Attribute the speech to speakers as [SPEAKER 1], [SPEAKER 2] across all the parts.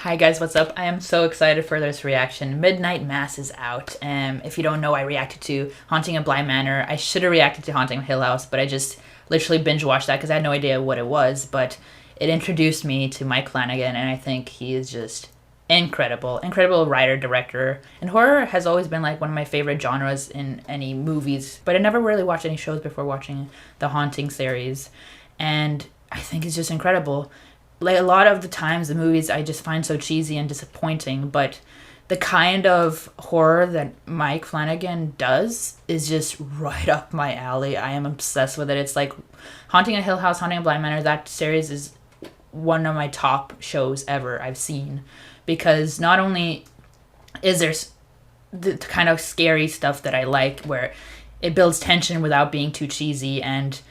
[SPEAKER 1] Hi guys, what's up? I am so excited for this reaction. Midnight Mass is out. If you don't know, I reacted to Haunting of Bly Manor. I should have reacted to Haunting of Hill House, but I just literally binge watched that because I had no idea what it was. But it introduced me to Mike Flanagan, and I think he is just incredible. Incredible writer, director. And horror has always been like one of my favorite genres in any movies, but I never really watched any shows before watching the Haunting series. And I think it's just incredible. Like a lot of the times the movies I just find so cheesy and disappointing, but the kind of horror that Mike Flanagan does is just right up my alley. I am obsessed with it. It's like Haunting of Hill House, Haunting of Bly Manor. That series is one of my top shows ever I've seen, because not only is there the kind of scary stuff that I like where it builds tension without being too cheesy, and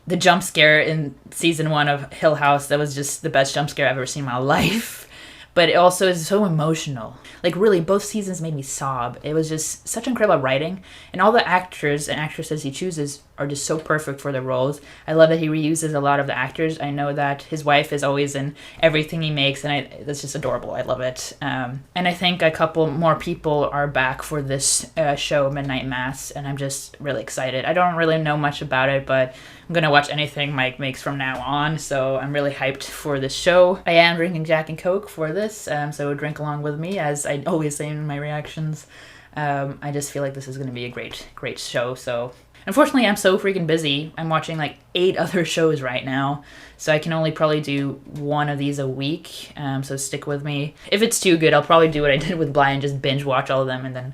[SPEAKER 1] the jump scare in season 1 of Hill House, that was just the best jump scare I've ever seen in my life. But it also is so emotional. Like really, both seasons made me sob. It was just such incredible writing. And all the actors and actresses he chooses are just so perfect for their roles. I love that he reuses a lot of the actors. I know that his wife is always in everything he makes, and that's just adorable. I love it. And I think a couple more people are back for this show, Midnight Mass, and I'm just really excited. I don't really know much about it, but I'm going to watch anything Mike makes from now on, so I'm really hyped for this show. I am drinking Jack and Coke for this, so drink along with me, as I always say in my reactions. I just feel like this is going to be a great show, so unfortunately I'm so freaking busy. I'm watching like 8 other shows right now, so I can only probably do one of these a week, so stick with me. If it's too good, I'll probably do what I did with Bly and just binge watch all of them and then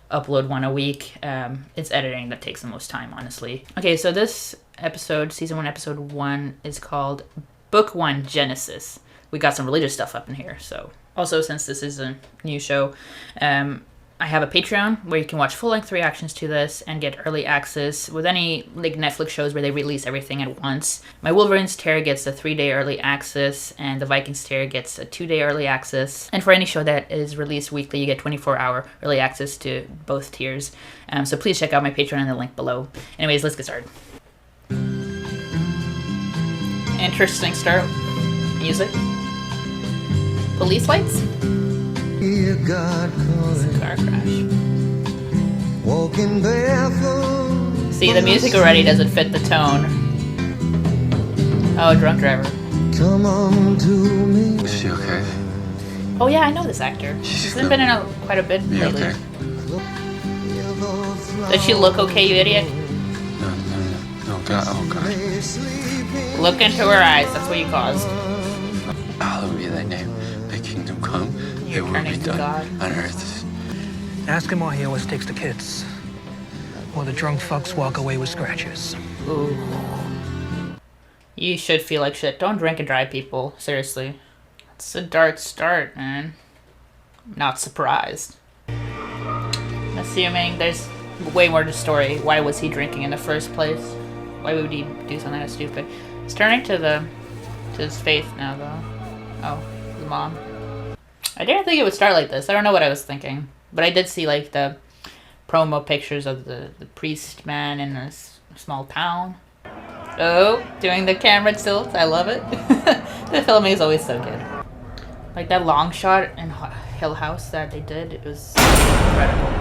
[SPEAKER 1] upload one a week. It's editing that takes the most time, honestly. Okay, so this episode, season 1, episode 1, is called Book 1 Genesis. We got some religious stuff up in here, so. Also, since this is a new show, I have a Patreon where you can watch full-length reactions to this and get early access with any like Netflix shows where they release everything at once. My Wolverine's Tear gets a 3-day early access, and the Vikings Tear gets a 2-day early access. And for any show that is released weekly, you get 24-hour early access to both tiers. So please check out my Patreon in the link below. Anyways, let's get started. Interesting start. Music. Police lights? Car crash. Walking barefoot. See, the music already doesn't fit the tone. Oh, drunk driver. Come on to me.
[SPEAKER 2] Is she okay?
[SPEAKER 1] Oh yeah, I know this actor. She's been in quite a bit lately.
[SPEAKER 2] Okay?
[SPEAKER 1] Does she look okay, you idiot?
[SPEAKER 2] No, God, oh God.
[SPEAKER 1] Look into her eyes, that's what you caused.
[SPEAKER 2] Hallowed be thy name, thy kingdom come.
[SPEAKER 1] You're
[SPEAKER 2] Thy will be
[SPEAKER 1] turning to
[SPEAKER 2] done
[SPEAKER 1] God.
[SPEAKER 2] on earth.
[SPEAKER 3] Ask him why he always takes the kids. Or the drunk fucks walk away with scratches.
[SPEAKER 1] Ooh. You should feel like shit. Don't drink and drive, people. Seriously. It's a dark start, man. I'm not surprised. Assuming there's way more to the story. Why was he drinking in the first place? Why would he do something that stupid? It's turning to his faith now, though. Oh, his mom. I didn't think it would start like this. I don't know what I was thinking. But I did see, like, the promo pictures of the priest man in a small town. Oh, doing the camera tilt. I love it. The filming is always so good. Like, that long shot in Hill House that they did, it was incredible.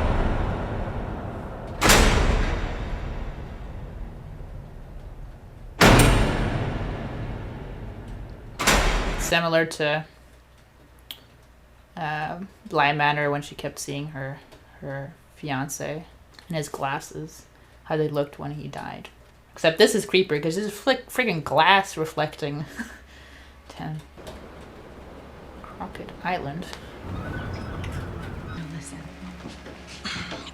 [SPEAKER 1] Similar to Bly Manor when she kept seeing her fiance and his glasses, how they looked when he died. Except this is creepier because this is freaking glass reflecting. 10. Crockett Island.
[SPEAKER 4] Listen,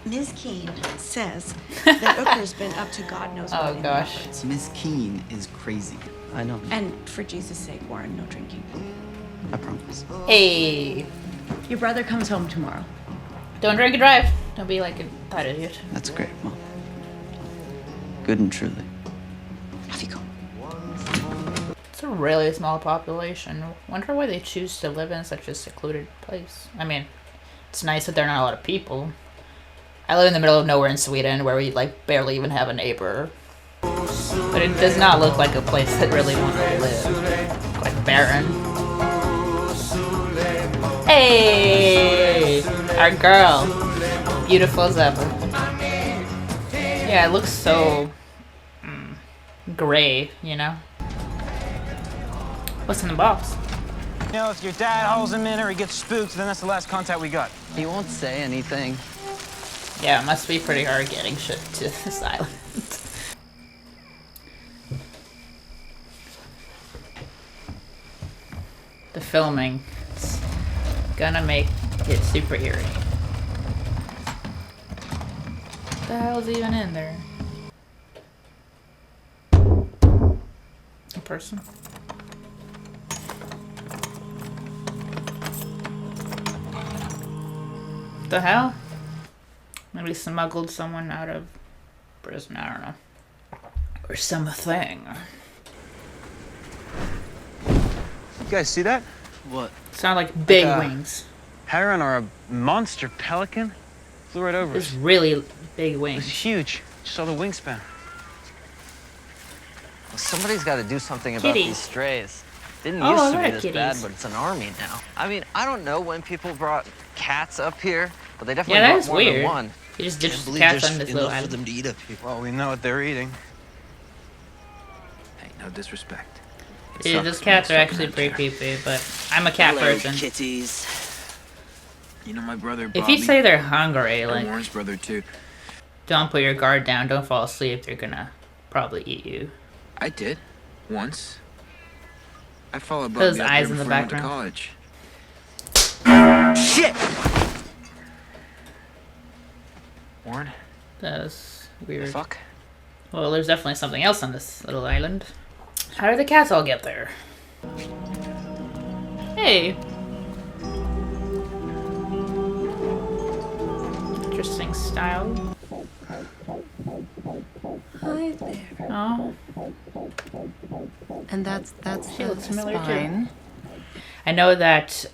[SPEAKER 4] Ms. Keene says that Ooker's been up to God knows what.
[SPEAKER 1] Oh gosh.
[SPEAKER 5] Miss Keene is crazy. I know.
[SPEAKER 4] And for Jesus' sake, Warren, no drinking.
[SPEAKER 5] I promise.
[SPEAKER 1] Hey,
[SPEAKER 4] Your brother comes home tomorrow.
[SPEAKER 1] don't drink and drive. Don't be like that idiot.
[SPEAKER 5] That's great, Mom. Good and truly.
[SPEAKER 4] Off you go.
[SPEAKER 1] It's a really small population. Wonder why they choose to live in such a secluded place. I mean, it's nice that there are not a lot of people. I live in the middle of nowhere in Sweden where we like barely even have a neighbor. But it does not look like a place that really wants to live. Quite barren. Hey, our girl, beautiful as ever. Yeah, it looks so gray, you know. What's in the box?
[SPEAKER 6] You know, if your dad hauls him in or he gets spooked, then that's the last contact we got.
[SPEAKER 5] He won't say anything.
[SPEAKER 1] Yeah, it must be pretty hard getting shit to this island. The filming is gonna make it super eerie. What the hell's even in there? A person? What the hell? Maybe smuggled someone out of prison, I don't know. Or something.
[SPEAKER 6] You guys see that?
[SPEAKER 5] What?
[SPEAKER 1] Sound like big
[SPEAKER 6] Like a
[SPEAKER 1] wings.
[SPEAKER 6] Heron or a monster pelican? Flew right over
[SPEAKER 1] It's
[SPEAKER 6] us.
[SPEAKER 1] really big
[SPEAKER 6] It was
[SPEAKER 1] wings.
[SPEAKER 6] huge. Just saw the wingspan.
[SPEAKER 7] Well, somebody's got to do something about
[SPEAKER 1] Kitty.
[SPEAKER 7] these strays. Didn't
[SPEAKER 1] Oh,
[SPEAKER 7] used
[SPEAKER 1] I
[SPEAKER 7] to be
[SPEAKER 1] like
[SPEAKER 7] this
[SPEAKER 1] kitties.
[SPEAKER 7] bad, but it's an army now. I mean, I don't know when people brought cats up here, but they definitely
[SPEAKER 1] Yeah, that
[SPEAKER 7] brought
[SPEAKER 1] is
[SPEAKER 7] more
[SPEAKER 1] weird.
[SPEAKER 7] than one.
[SPEAKER 1] You just ditched the cats on this little island.
[SPEAKER 5] to eat up here.
[SPEAKER 6] Well, we know what they're eating. Hey, no disrespect.
[SPEAKER 1] Yeah, those cats are actually pretty creepy, but I'm a cat person.
[SPEAKER 5] kitties. You know my brother
[SPEAKER 1] If you say they're hungry, like,
[SPEAKER 5] Warren's brother too.
[SPEAKER 1] don't put your guard down, don't fall asleep, they're gonna probably eat you.
[SPEAKER 5] I did. Once. I followed
[SPEAKER 1] Those
[SPEAKER 5] Bobby up
[SPEAKER 1] eyes
[SPEAKER 5] there
[SPEAKER 1] in the
[SPEAKER 5] before he went to
[SPEAKER 1] background.
[SPEAKER 5] college. Shit!
[SPEAKER 6] Warren?
[SPEAKER 1] That's weird.
[SPEAKER 6] Fuck.
[SPEAKER 1] Well, there's definitely something else on this little island. How did the cats all get there? Hey. Interesting style.
[SPEAKER 8] Hi there.
[SPEAKER 1] Oh,
[SPEAKER 8] And that's
[SPEAKER 1] she
[SPEAKER 8] the
[SPEAKER 1] looks familiar
[SPEAKER 8] spine.
[SPEAKER 1] too. I know that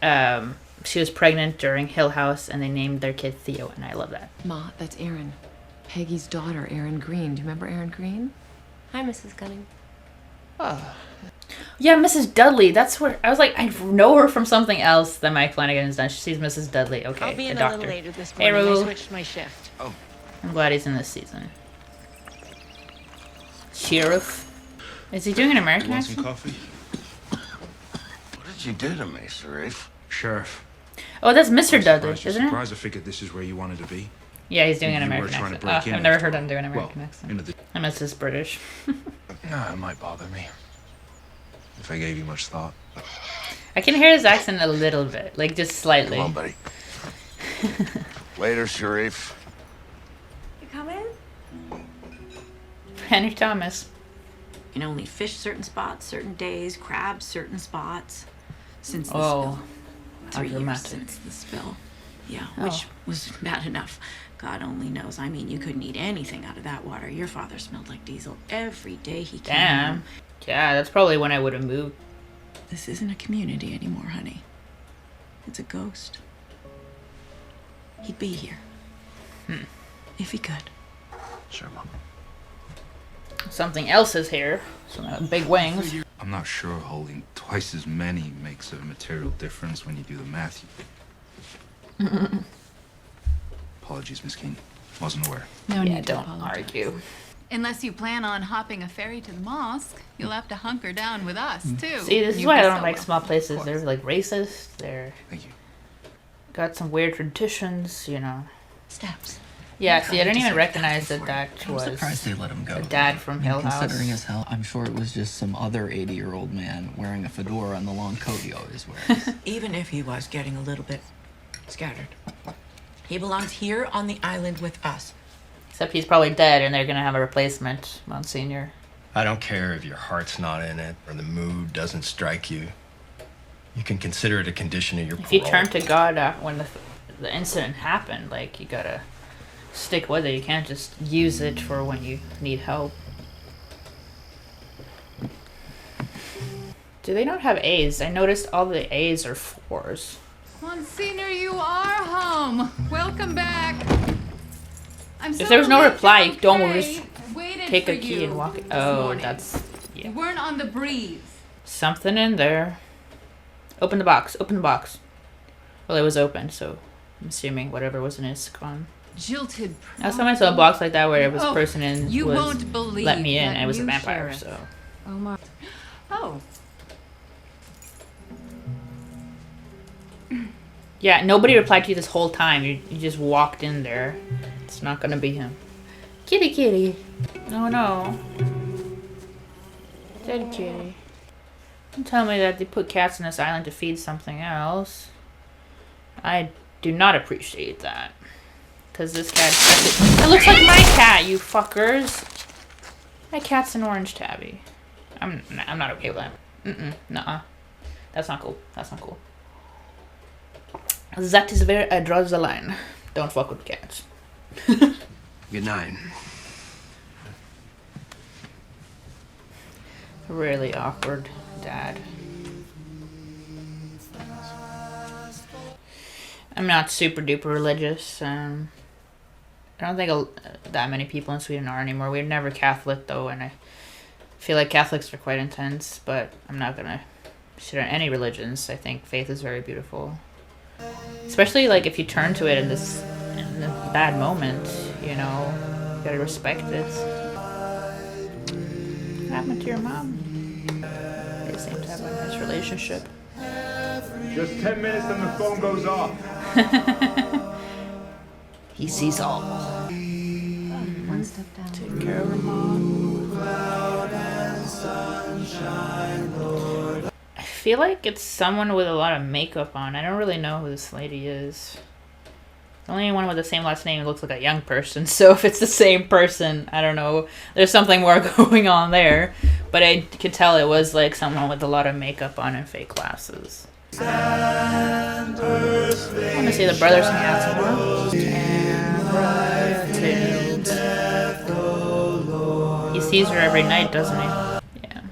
[SPEAKER 1] she was pregnant during Hill House, and they named their kid Theo, and I love that.
[SPEAKER 8] Ma, that's Erin. Peggy's daughter, Erin Green. Do you remember Erin Green?
[SPEAKER 9] Hi, Mrs. Gunning.
[SPEAKER 1] Yeah, Mrs. Dudley. That's where I was like, I know her from something else that Mike Flanagan has done. She's Mrs. Dudley. Okay,
[SPEAKER 9] I'll be
[SPEAKER 1] the
[SPEAKER 9] in
[SPEAKER 1] doctor.
[SPEAKER 9] a little later this
[SPEAKER 1] Hey,
[SPEAKER 9] morning. I
[SPEAKER 1] Raoul.
[SPEAKER 9] switched my shift.
[SPEAKER 1] I'm glad he's in this season. Sheriff. Is he doing an American
[SPEAKER 10] Want some
[SPEAKER 1] accent?
[SPEAKER 10] coffee?
[SPEAKER 11] What did you do to me, Sharif?
[SPEAKER 10] Sheriff.
[SPEAKER 1] Oh, that's Mr.
[SPEAKER 10] I'm
[SPEAKER 1] Dudley,
[SPEAKER 10] surprised you're
[SPEAKER 1] isn't it?
[SPEAKER 10] surprised. I figured this is where you wanted to be.
[SPEAKER 1] Yeah, he's doing an
[SPEAKER 10] You were
[SPEAKER 1] American
[SPEAKER 10] trying to
[SPEAKER 1] accent.
[SPEAKER 10] break in
[SPEAKER 1] I've never
[SPEAKER 10] after
[SPEAKER 1] heard
[SPEAKER 10] all.
[SPEAKER 1] him do an American
[SPEAKER 10] Well,
[SPEAKER 1] accent.
[SPEAKER 10] into the...
[SPEAKER 1] Unless he's British.
[SPEAKER 10] It might bother me. If I gave you much thought.
[SPEAKER 1] I can hear his accent a little bit, like just slightly.
[SPEAKER 11] Come on, buddy. Later, Sharif.
[SPEAKER 9] You coming?
[SPEAKER 1] Henry Thomas.
[SPEAKER 4] You can only fish certain spots, certain days, crab certain spots. Since the
[SPEAKER 1] Oh,
[SPEAKER 4] spill. 3
[SPEAKER 1] how
[SPEAKER 4] years
[SPEAKER 1] dramatic.
[SPEAKER 4] since the spill. Yeah,
[SPEAKER 1] Oh.
[SPEAKER 4] which was bad enough. God only knows. I mean, you couldn't eat anything out of that water. Your father smelled like diesel every day he came
[SPEAKER 1] Damn.
[SPEAKER 4] home.
[SPEAKER 1] Yeah, that's probably when I would have moved.
[SPEAKER 4] This isn't a community anymore, honey. It's a ghost. He'd be here. If he could.
[SPEAKER 11] Sure, Mom.
[SPEAKER 1] Something else is here. Some big wings.
[SPEAKER 10] I'm not sure holding twice as many makes a material difference when you do the math. Apologies, Miss Keene. Wasn't aware.
[SPEAKER 8] No
[SPEAKER 1] Yeah,
[SPEAKER 8] need to
[SPEAKER 1] don't
[SPEAKER 8] apologize.
[SPEAKER 1] argue.
[SPEAKER 12] Unless you plan on hopping a ferry to the mosque, you'll have to hunker down with us, too.
[SPEAKER 1] See, this is
[SPEAKER 12] You'd
[SPEAKER 1] why I
[SPEAKER 12] be
[SPEAKER 1] don't
[SPEAKER 12] so
[SPEAKER 1] like
[SPEAKER 12] welcome,
[SPEAKER 1] small
[SPEAKER 12] of
[SPEAKER 1] places.
[SPEAKER 12] course.
[SPEAKER 1] They're like racist. They're
[SPEAKER 10] Thank you.
[SPEAKER 1] got some weird traditions, you know.
[SPEAKER 4] Steps.
[SPEAKER 1] Yeah, see, I didn't even
[SPEAKER 4] deserve
[SPEAKER 1] recognize
[SPEAKER 4] that
[SPEAKER 1] that
[SPEAKER 4] before.
[SPEAKER 1] that
[SPEAKER 5] I'm surprised
[SPEAKER 1] was
[SPEAKER 5] they let him go.
[SPEAKER 1] the dad from Hill House.
[SPEAKER 5] Considering as hell, I'm sure it was just some other 80-year-old man wearing a fedora and the long coat he always wears.
[SPEAKER 4] Even if he was getting a little bit scattered. He belongs here on the island with us.
[SPEAKER 1] Except he's probably dead, and they're gonna have a replacement, Monsignor.
[SPEAKER 13] I don't care if your heart's not in it or the mood doesn't strike you. You can consider it a condition of your
[SPEAKER 1] If you
[SPEAKER 13] parole.
[SPEAKER 1] turn to God when the incident happened, like, you gotta stick with it. You can't just use it for when you need help. Do they not have A's? I noticed all the A's are 4s.
[SPEAKER 12] Monsignor, you are home. Welcome back. I'm so
[SPEAKER 1] If there was no
[SPEAKER 12] relieved
[SPEAKER 1] reply,
[SPEAKER 12] you're
[SPEAKER 1] don't
[SPEAKER 12] okay.
[SPEAKER 1] just
[SPEAKER 12] Waited
[SPEAKER 1] take
[SPEAKER 12] for
[SPEAKER 1] a key
[SPEAKER 12] you
[SPEAKER 1] and walk it.
[SPEAKER 12] this
[SPEAKER 1] Oh,
[SPEAKER 12] morning.
[SPEAKER 1] that's...
[SPEAKER 12] You
[SPEAKER 1] yeah.
[SPEAKER 12] weren't on the breeze.
[SPEAKER 1] Something in there. Open the box. Open the box. Well, it was open, so I'm assuming whatever was in it is gone.
[SPEAKER 12] Jilted.
[SPEAKER 1] Last time I saw a box like that where it was
[SPEAKER 12] Oh,
[SPEAKER 1] a person in
[SPEAKER 12] you
[SPEAKER 1] was
[SPEAKER 12] won't believe
[SPEAKER 1] let me in,
[SPEAKER 12] that
[SPEAKER 1] and it was a
[SPEAKER 12] new
[SPEAKER 1] vampire,
[SPEAKER 12] sheriff.
[SPEAKER 1] so.
[SPEAKER 12] Omar. Oh.
[SPEAKER 1] Yeah, nobody replied to you this whole time. You just walked in there. It's not gonna be him. Kitty kitty. Oh no. Dead kitty. Don't tell me that they put cats on this island to feed something else. I do not appreciate that. Because this cat... It looks like my cat, you fuckers. My cat's an orange tabby. I'm not okay with that. Nuh-uh. That's not cool. That's not cool. That is where I draw the line. Don't fuck with cats.
[SPEAKER 13] Good night.
[SPEAKER 1] Really awkward dad. I'm not super duper religious. I don't think that many people in Sweden are anymore. We're never Catholic though, and I feel like Catholics are quite intense, but I'm not gonna shit on any religions. I think faith is very beautiful. Especially like if you turn to it in this bad moment, you know, you gotta respect it. What happened to your mom? They seem to have a nice relationship.
[SPEAKER 14] Just 10 minutes and the phone goes off.
[SPEAKER 1] He sees all.
[SPEAKER 8] One step down.
[SPEAKER 1] Take care of her mom. I feel like it's someone with a lot of makeup on. I don't really know who this lady is. The only one with the same last name looks like a young person, so if it's the same person, I don't know. There's something more going on there. But I could tell it was like someone with a lot of makeup on and fake glasses. I want to see the brothers hang out some more. He sees her every night, doesn't he? Yeah.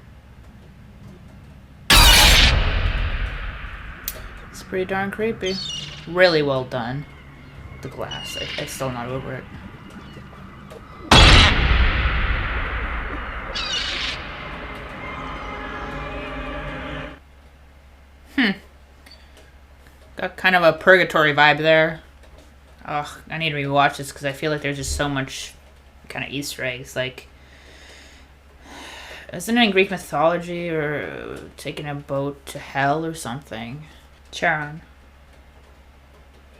[SPEAKER 1] It's pretty darn creepy. Really well done. The glass. I'm still not over it. Got kind of a purgatory vibe there. Ugh, I need to rewatch this because I feel like there's just so much kind of Easter eggs. Like, isn't it in Greek mythology or taking a boat to hell or something? Charon.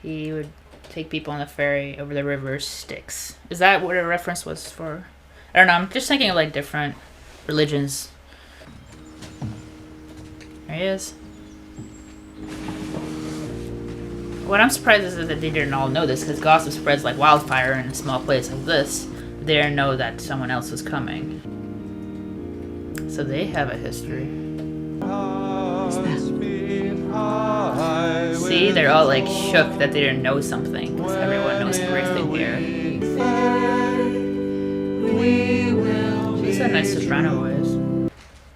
[SPEAKER 1] He would take people on the ferry over the river Styx. Is that what a reference was for? I don't know. I'm just thinking of like different religions. There he is. What I'm surprised is that they didn't all know this, because gossip spreads like wildfire in a small place like this. They didn't know that someone else was coming. So they have a history. See, they're all like shook that they didn't know something, because everyone knows everything here. She's a nice soprano voice.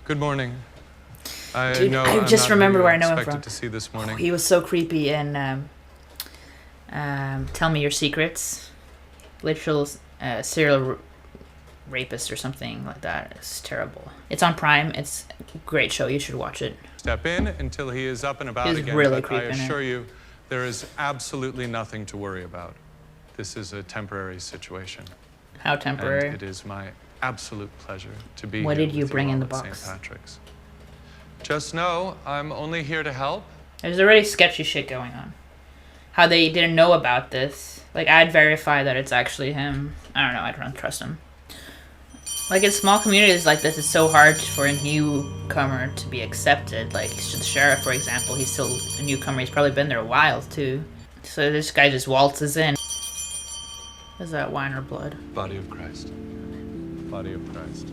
[SPEAKER 15] Good morning.
[SPEAKER 1] Dude, I just remembered where I know him from.
[SPEAKER 15] To see this morning.
[SPEAKER 1] Oh, he was so creepy in Tell Me Your Secrets. Literal serial rapist or something like that. It's terrible. It's on Prime. It's a great show. You should watch it.
[SPEAKER 15] Step in until he is up and about
[SPEAKER 1] He's
[SPEAKER 15] again.
[SPEAKER 1] really
[SPEAKER 15] But I
[SPEAKER 1] creepy in it.
[SPEAKER 15] assure you, there is absolutely nothing to worry about. This is a temporary situation.
[SPEAKER 1] How temporary?
[SPEAKER 15] And it is my absolute pleasure to be
[SPEAKER 1] What
[SPEAKER 15] here
[SPEAKER 1] did you
[SPEAKER 15] with
[SPEAKER 1] bring
[SPEAKER 15] all
[SPEAKER 1] in the
[SPEAKER 15] at
[SPEAKER 1] box?
[SPEAKER 15] St. Patrick's. Just know I'm only here to help.
[SPEAKER 1] There's already sketchy shit going on. How they didn't know about this. Like, I'd verify that it's actually him. I don't know, I don't trust him. Like, in small communities like this, it's so hard for a newcomer to be accepted. Like, the sheriff, for example, he's still a newcomer. He's probably been there a while, too. So this guy just waltzes in. Is that wine or blood?
[SPEAKER 15] Body of Christ. Body of Christ.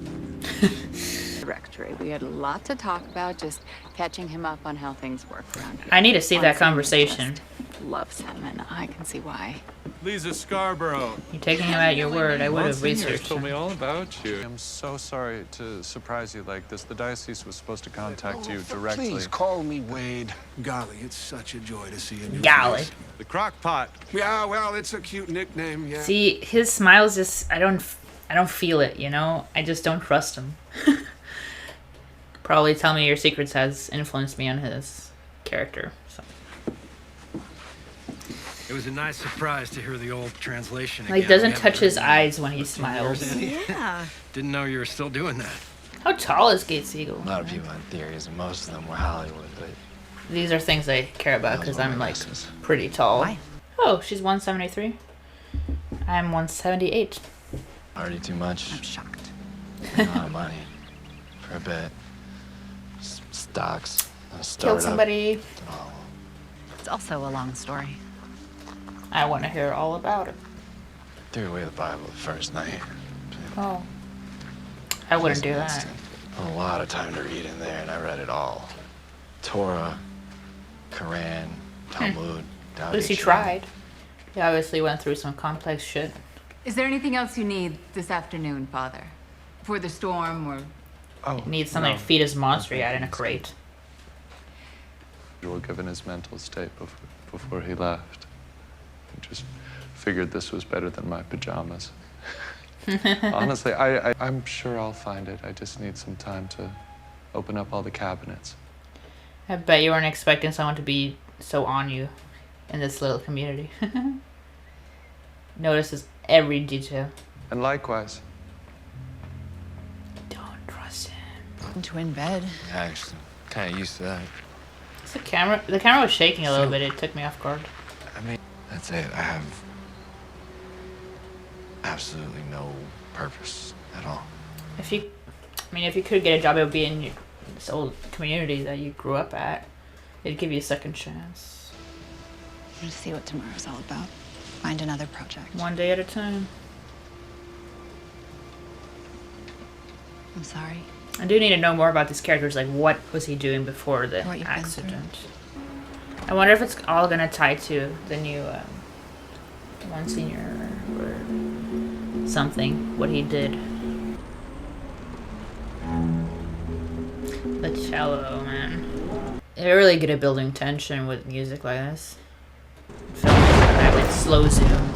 [SPEAKER 16] Rectory. We had a lot to talk about, just catching him up on how things work around here.
[SPEAKER 1] I need to see that
[SPEAKER 16] Honestly,
[SPEAKER 1] conversation.
[SPEAKER 16] just loves him, and I can see why.
[SPEAKER 15] Lisa Scarborough.
[SPEAKER 1] You're taking him at your word. I would have
[SPEAKER 15] Monsignor
[SPEAKER 1] researched
[SPEAKER 15] told
[SPEAKER 1] him.
[SPEAKER 15] me all about you. I'm so sorry to surprise you like this. The diocese was supposed to contact you directly.
[SPEAKER 11] Please call me Wade. Golly, it's such a joy to see a new
[SPEAKER 1] Golly.
[SPEAKER 11] face.
[SPEAKER 15] The crock pot.
[SPEAKER 11] Yeah, well, it's a cute nickname, yeah.
[SPEAKER 1] See, his smile's just, I don't feel it, you know? I just don't trust him. Probably Tell Me Your Secrets has influenced me on his character. So.
[SPEAKER 13] It was a nice surprise to hear the old translation
[SPEAKER 1] Like,
[SPEAKER 13] again.
[SPEAKER 1] doesn't
[SPEAKER 13] We haven't
[SPEAKER 1] touch his
[SPEAKER 13] heard in
[SPEAKER 1] eyes when he
[SPEAKER 13] 15 years,
[SPEAKER 1] smiles.
[SPEAKER 13] Andy.
[SPEAKER 4] Yeah.
[SPEAKER 13] Didn't know you were still doing that.
[SPEAKER 1] How tall is Kate Siegel?
[SPEAKER 2] A lot of people had theories, and most of them were Hollywood, but
[SPEAKER 1] These are things I care about because I'm like pretty tall.
[SPEAKER 4] Why?
[SPEAKER 1] Oh, she's 173. I'm 178.
[SPEAKER 2] already too much.
[SPEAKER 4] I'm shocked.
[SPEAKER 2] A lot of money for a bit. Stocks. A
[SPEAKER 1] Killed
[SPEAKER 2] startup.
[SPEAKER 1] somebody.
[SPEAKER 16] It's also a long story.
[SPEAKER 1] I want to hear all about it.
[SPEAKER 2] Threw away the Bible the first night.
[SPEAKER 1] Oh. I wouldn't do that.
[SPEAKER 2] A lot of time to read in there, and I read it all. Torah, Quran, Talmud,
[SPEAKER 1] At least he
[SPEAKER 2] Ching.
[SPEAKER 1] tried. He obviously went through some complex shit.
[SPEAKER 16] Is there anything else you need this afternoon, Father? For the storm or...
[SPEAKER 15] Oh,
[SPEAKER 1] He needs something to feed his monster he had in a crate.
[SPEAKER 15] Given his mental state before he left. I just figured this was better than my pajamas. Honestly, I'm sure I'll find it. I just need some time to open up all the cabinets.
[SPEAKER 1] I bet you weren't expecting someone to be so on you in this little community. Notices every detail.
[SPEAKER 15] And likewise.
[SPEAKER 1] Don't trust him.
[SPEAKER 4] In twin bed.
[SPEAKER 2] Actually, kind of used to that.
[SPEAKER 1] The camera was shaking a little bit. It took me off guard.
[SPEAKER 2] I mean, that's it. I have absolutely no purpose at all.
[SPEAKER 1] If you could get a job, it would be in this old community that you grew up at. It'd give you a second chance.
[SPEAKER 16] Just see what tomorrow's all about. Find another project.
[SPEAKER 1] One day at a time.
[SPEAKER 16] I'm sorry.
[SPEAKER 1] I do need to know more about these characters. Like, what was he doing before the
[SPEAKER 16] What you've been
[SPEAKER 1] accident? I wonder if it's all gonna tie to the new Monsignor or something. What he did. The cello, man. They're really good at building tension with music like this. Film that with slow zoom.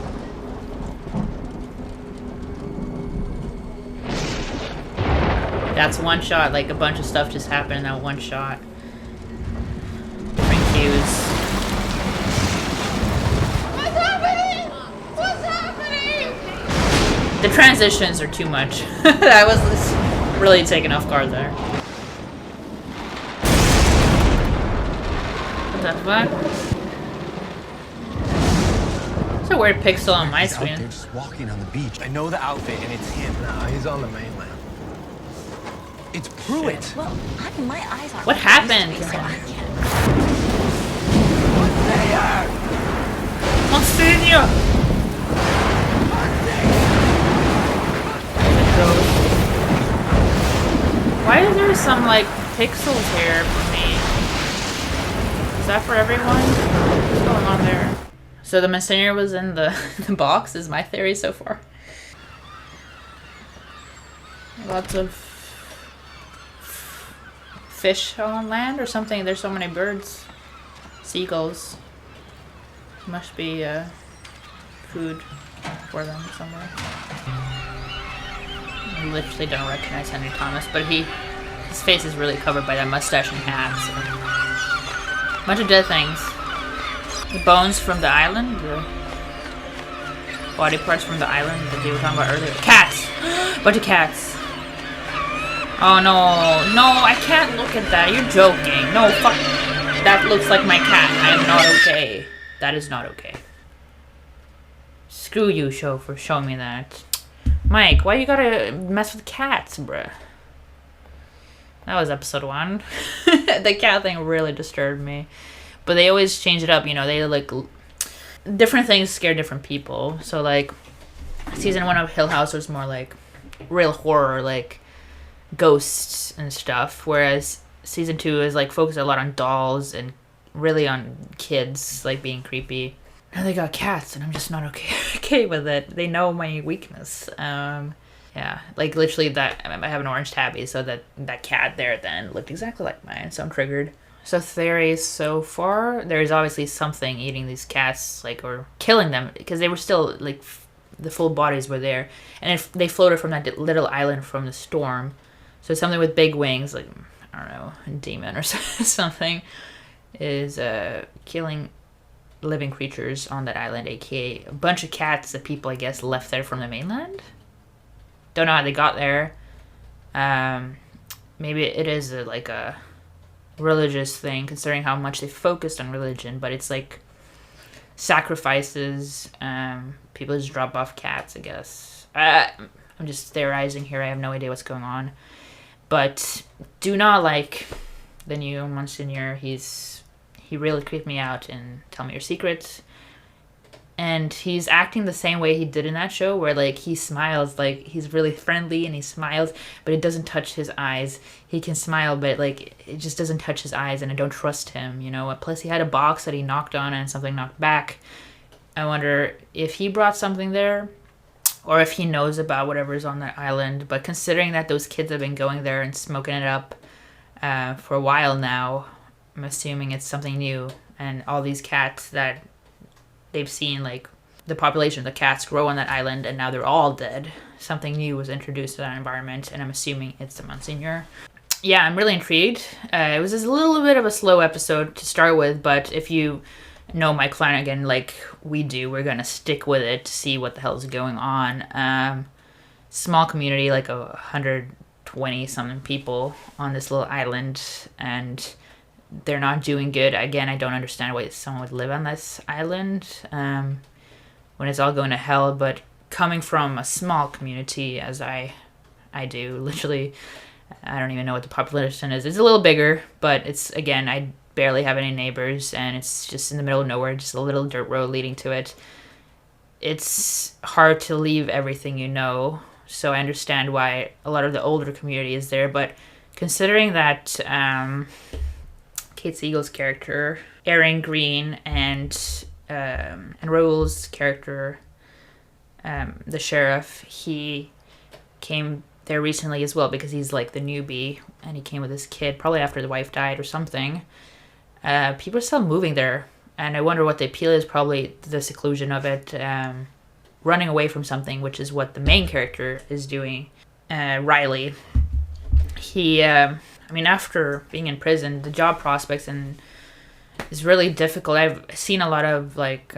[SPEAKER 1] That's one shot, like a bunch of stuff just happened in that one shot. Different cues.
[SPEAKER 12] What's happening? What's happening?
[SPEAKER 1] The transitions are too much. I was really taken off guard there. What the fuck? It's a weird pixel on my screen.
[SPEAKER 13] They're just walking on the beach. I know the outfit, and it's him. No, he's on the mainland. It's Pruitt.
[SPEAKER 9] Well, my eyes aren't.
[SPEAKER 1] What happened? Monsignor! Why is there some like pixels here for me? Is that for everyone? What's going on there? So the Monsignor was in the box is my theory so far. Lots of fish on land or something. There's so many birds. Seagulls. Must be food for them somewhere. I literally don't recognize Henry Thomas, but his face is really covered by that mustache and hat. So. Bunch of dead things. The bones from the island, the body parts from the island that they were talking about earlier. Cats! Bunch of cats. Oh no, no, I can't look at that. You're joking. No, fuck. That looks like my cat. I am not okay. That is not okay. Screw you, show, for showing me that. Mike, why you gotta mess with cats, bruh? That was episode 1. The cat thing really disturbed me. But they always change it up, you know, they like... Different things scare different people. So like, season 1 of Hill House was more like real horror, like ghosts and stuff. Whereas season 2 is like focused a lot on dolls and really on kids, like being creepy. Now they got cats and I'm just not okay with it. They know my weakness. Yeah, like literally that, I have an orange tabby, so that cat there then looked exactly like mine, so I'm triggered. So theories so far, there's obviously something eating these cats, like, or killing them, because they were still, like, the full bodies were there. And if they floated from that little island from the storm. So something with big wings, like, I don't know, a demon or something, is killing living creatures on that island, aka a bunch of cats that people, I guess, left there from the mainland. Don't know how they got there. Maybe it is like a religious thing, considering how much they focused on religion, but it's like sacrifices. People just drop off cats, I guess. I'm just theorizing here. I have no idea what's going on. But do not like the new Monsignor. He really creeped me out in Tell Me Your Secrets. And he's acting the same way he did in that show, where like he smiles, like he's really friendly and he smiles, but it doesn't touch his eyes. He can smile, but like it just doesn't touch his eyes, and I don't trust him, you know. Plus he had a box that he knocked on and something knocked back. I wonder if he brought something there, or if he knows about whatever's on that island. But considering that those kids have been going there and smoking it up for a while now, I'm assuming it's something new. And all these cats that they've seen, like the population of the cats grow on that island, and now they're all dead. Something new was introduced to that environment, and I'm assuming it's the Monsignor. Yeah, I'm really intrigued. It was just a little bit of a slow episode to start with, but if you know Mike Flanagan like we do, we're gonna stick with it to see what the hell is going on. Small community, like 120 something people on this little island, and they're not doing good. Again, I don't understand why someone would live on this island when it's all going to hell. But coming from a small community, as I do, literally, I don't even know what the population is. It's a little bigger, but it's, again, I barely have any neighbors, and it's just in the middle of nowhere, just a little dirt road leading to it. It's hard to leave everything you know, so I understand why a lot of the older community is there. But considering that Kate Siegel's character, Aaron Green, and Raoul's character, the sheriff, he came there recently as well because he's like the newbie, and he came with his kid probably after the wife died or something. People are still moving there, and I wonder what the appeal is. Probably the seclusion of it, running away from something, which is what the main character is doing. Riley, he I mean, after being in prison, the job prospects is really difficult. I've seen a lot of like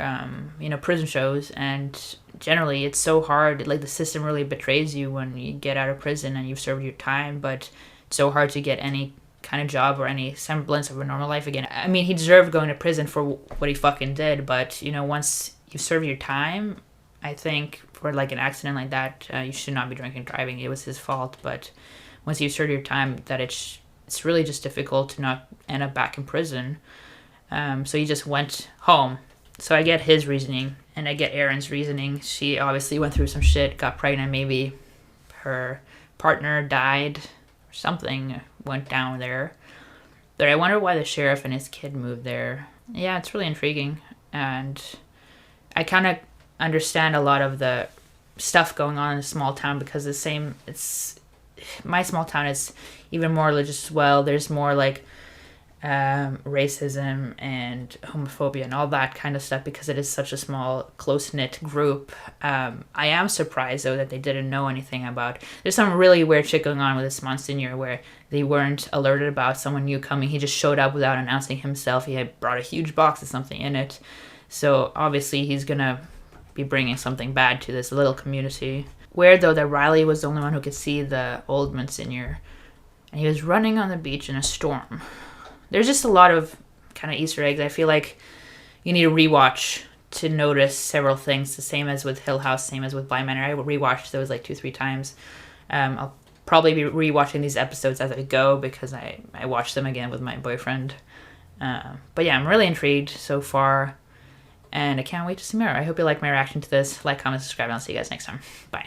[SPEAKER 1] prison shows, and generally it's so hard. Like the system really betrays you when you get out of prison and you've served your time, but it's so hard to get any kind of job or any semblance of a normal life again. I mean, he deserved going to prison for what he fucking did, but once you serve your time, I think for like an accident like that, you should not be drinking and driving. It was his fault, but once you serve your time, that it's really just difficult to not end up back in prison. So he just went home. So I get his reasoning, and I get Erin's reasoning. She obviously went through some shit, got pregnant, maybe her partner died, or something went down there. But I wonder why the sheriff and his kid moved there. Yeah, it's really intriguing, and I kind of understand a lot of the stuff going on in a small town, because my small town is even more religious as well. There's more like racism and homophobia and all that kind of stuff, because it is such a small, close-knit group. I am surprised though that they didn't know anything about. There's some really weird shit going on with this Monsignor where they weren't alerted about someone new coming. He just showed up without announcing himself. He had brought a huge box with something in it, so obviously he's gonna be bringing something bad to this little community. Weird though that Riley was the only one who could see the old Monsignor, and he was running on the beach in a storm. There's just a lot of kind of Easter eggs. I feel like you need to rewatch to notice several things. The same as with Hill House, same as with Bly Manor. I rewatched those like 2-3 times. I'll probably be rewatching these episodes as I go, because I watched them again with my boyfriend. But yeah, I'm really intrigued so far, and I can't wait to see more. I hope you like my reaction to this. Like, comment, subscribe, and I'll see you guys next time. Bye.